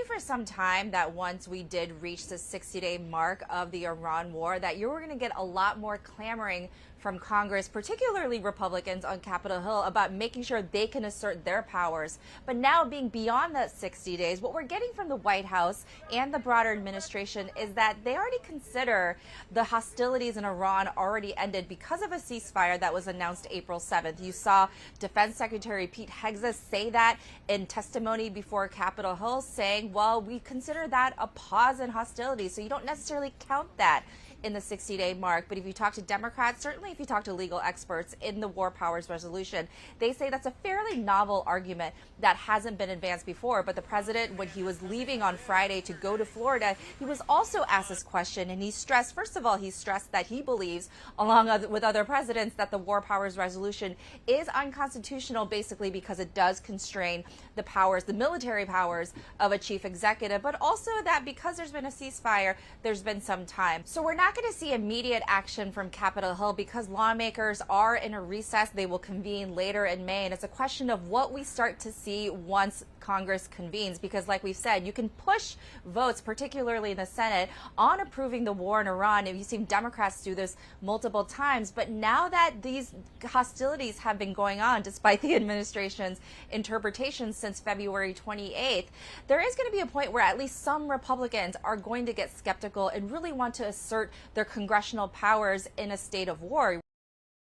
for some time that once we did reach the 60-day mark of the Iran war, that you were going to get a lot more clamoring from Congress, particularly Republicans on Capitol Hill, about making sure they can assert their powers. But now, being beyond that 60 days, what we're getting from the White House and the broader administration is that they already consider the hostilities in Iran already ended because of a ceasefire that was announced April 7th. You saw Defense Secretary Pete Hegseth say that in testimony before Capitol Hill, saying, well, we consider that a pause in hostilities, so you don't necessarily count that in the 60-day mark. But if you talk to Democrats, certainly if you talk to legal experts in the War Powers Resolution, they say that's a fairly novel argument that hasn't been advanced before. But the president, when he was leaving on Friday to go to Florida, he was also asked this question, and he stressed, first of all, he stressed that he believes, along with other presidents, that the War Powers Resolution is unconstitutional, basically because it does constrain the powers, the military powers of a chief executive, but also that because there's been a ceasefire, there's been some time. So we're not going to see immediate action from Capitol Hill because lawmakers are in a recess. They will convene later in May, and it's a question of what we start to see once Congress convenes, because like we've said, you can push votes, particularly in the Senate, on approving the war in Iran. You've seen Democrats do this multiple times, but now that these hostilities have been going on, despite the administration's interpretation since February 28th, there is going to be a point where at least some Republicans are going to get skeptical and really want to assert their congressional powers in a state of war.